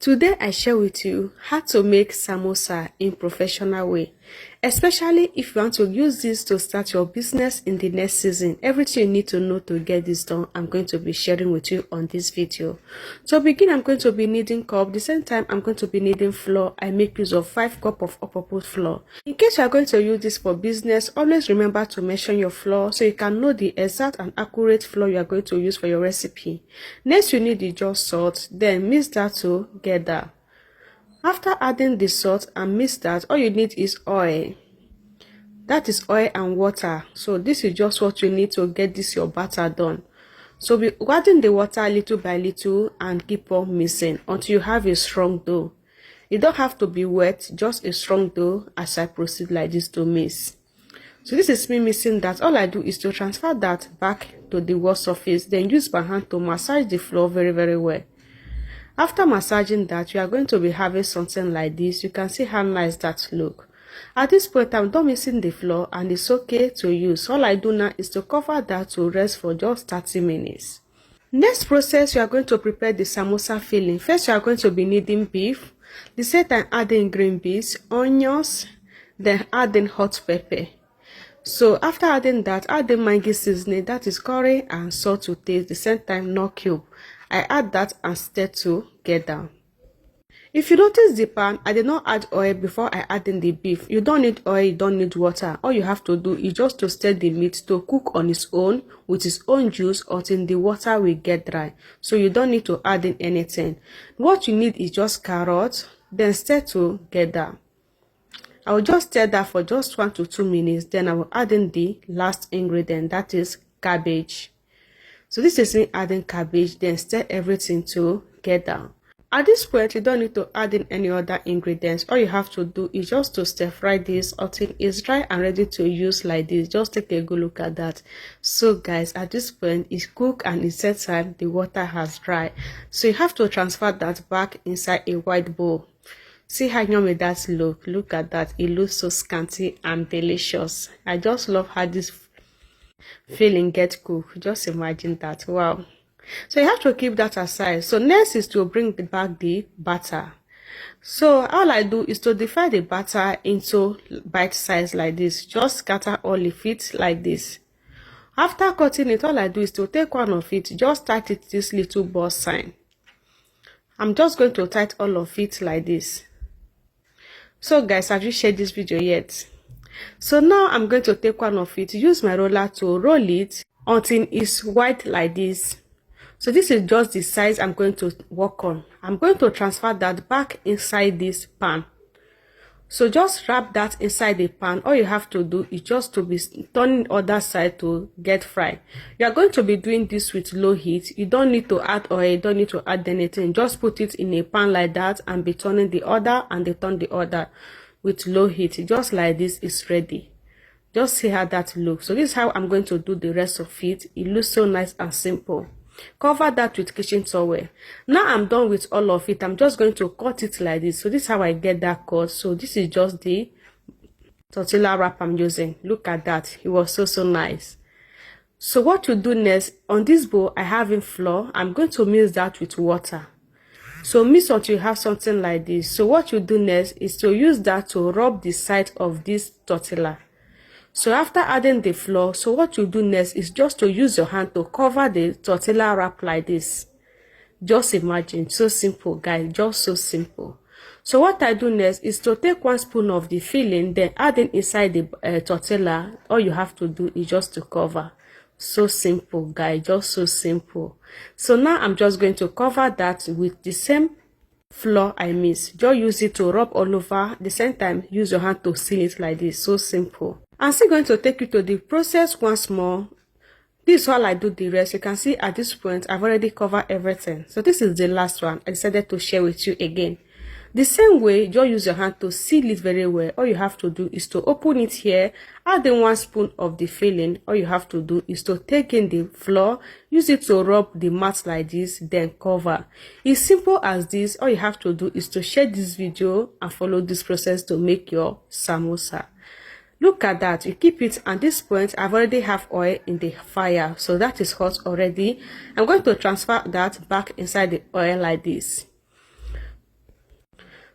Today I share with you how to make samosa in professional way, especially if you want to use this to start your business in the next season. Everything you need to know to get this done, I'm going to be sharing with you on this video. To begin, I'm going to be needing cup. At the same time, I'm going to be needing flour. I make use of 5 cups of all-purpose flour. In case you are going to use this for business, always remember to measure your flour so you can know the exact and accurate flour you are going to use for your recipe. Next, you need the just salt. Then mix that together. After adding the salt and mix that, all you need is oil. That is oil and water. So this is just what you need to get this your batter done. So be adding the water little by little and keep on mixing until you have a strong dough. It don't have to be wet, just a strong dough as I proceed like this to mix. So this is me mixing that. All I do is to transfer that back to the wall surface, then use my hand to massage the flour very well. After massaging that, you are going to be having something like this. You can see how nice that look. At this point, I'm done mixing the flour and it's okay to use. All I do now is to cover that to rest for just 30 minutes. Next process, you are going to prepare the samosa filling. First, you are going to be needing beef. The same time, adding green beans, onions, then adding hot pepper. So after adding that, add the Maggi seasoning, that is curry and salt to taste. The same time, no cube. I add that and stir together. If you notice the pan, I did not add oil before I add in the beef. You don't need oil, you don't need water. All you have to do is just to stir the meat to cook on its own with its own juice until the water will get dry. So you don't need to add in anything. What you need is just carrots, then stir together. I will just stir that for just 1 to 2 minutes. Then I will add in the last ingredient, that is cabbage. So this is me adding cabbage, then stir everything together. At this point, you don't need to add in any other ingredients. All you have to do is just to stir fry this until it's dry and ready to use like this. Just take a good look at that. So guys, at this point, it's cooked and it's set time the water has dried. So you have to transfer that back inside a white bowl. See how yummy that look. Look at that. It looks so scanty and delicious. I just love how this filling get cooked. Just imagine that. Wow. So you have to keep that aside. So next is to bring back the batter. So all I do is to divide the batter into bite size like this. Just scatter all of it like this. After cutting it, all I do is to take one of it, just tight it this little ball sign. I'm just going to tight all of it like this. So guys, have you shared this video yet? So now I'm going to take one of it, use my roller to roll it until it's white like this. So this is just the size I'm going to work on. I'm going to transfer that back inside this pan. So just wrap that inside the pan. All you have to do is just to be turning other side to get fried. You are going to be doing this with low heat. You don't need to add oil, you don't need to add anything. Just put it in a pan like that and be turning the other and they turn the other with low heat. Just like this is ready. Just see how that looks. So this is how I'm going to do the rest of it. It looks so nice and simple. Cover that with kitchen towel. Now I'm done with all of it. I'm just going to cut it like this. So this is how I get that cut. So this is just the tortilla wrap I'm using. Look at that. It was so nice. So what you do next, on this bowl I have in flour. I'm going to mix that with water. So mix until you have something like this. So what you do next is to use that to rub the side of this tortilla. So after adding the flour, so what you do next is just to use your hand to cover the tortilla wrap like this. Just imagine, so simple guys, just so simple. So what I do next is to take 1 spoon of the filling, then add it inside the tortilla. All you have to do is just to cover. So simple guys, just so simple. So now I'm just going to cover that with the same flour I mixed. Just use it to rub all over. At the same time, use your hand to seal it like this. So simple. I'm still going to take you to the process once more. This is all I do the rest. You can see at this point I've already covered everything. So this is the last one I decided to share with you again. The same way, just use your hand to seal it very well. All you have to do is to open it here, add in 1 spoon of the filling. All you have to do is to take in the flour, use it to rub the mat like this, then cover. It's simple as this. All you have to do is to share this video and follow this process to make your samosa. Look at that. You keep it. At this point, I've already have oil in the fire, so that is hot already. I'm going to transfer that back inside the oil like this.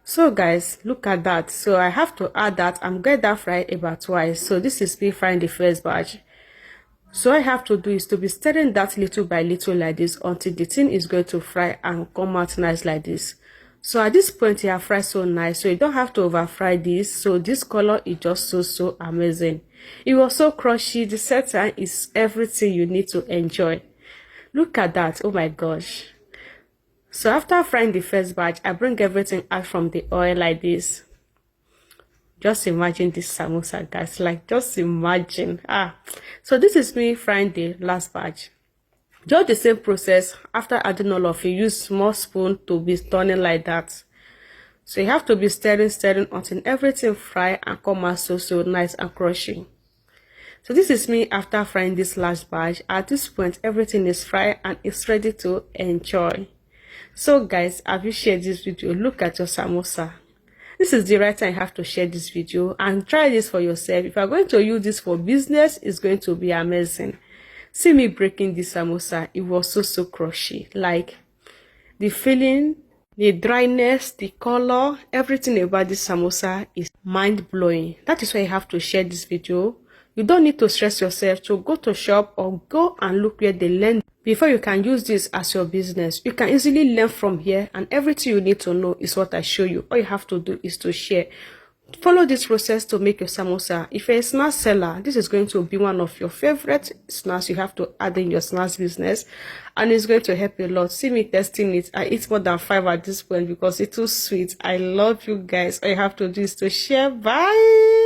So guys, look at that. So I have to add that I'm going to fry about twice. So this is me frying the first batch. So all I have to do is to be stirring that little by little like this until the thing is going to fry and come out nice like this. So at this point it have fried so nice, so you don't have to over fry this. So this color is just so amazing. It was so crunchy. The center is everything you need to enjoy. Look at that. Oh my gosh. So after frying the first batch, I bring everything out from the oil like this. Just imagine this samosa, guys. Like, just imagine. So this is me frying the last batch. Just the same process. After adding all of it, use small spoon to be turning like that. So you have to be stirring until everything fry and come out so nice and crunchy. So this is me after frying this last batch. At this point, everything is fried and it's ready to enjoy. So guys, have you shared this video? Look at your samosa. This is the right time you have to share this video and try this for yourself. If you are going to use this for business, it's going to be amazing. See me breaking this samosa. It was so crunchy. Like, the feeling, the dryness, the color, everything about this samosa is mind-blowing. That is why you have to share this video. You don't need to stress yourself to go to shop or go and look where they learn before you can use this as your business. You can easily learn from here, and everything you need to know is what I show you. All you have to do is to share. Follow this process to make your samosa. If you're a snack seller, this is going to be one of your favorite snacks you have to add in your snacks business, and it's going to help you a lot. See me testing it. I eat more than 5 at this point because it's too sweet. I love you guys. All you have to do is to share. Bye.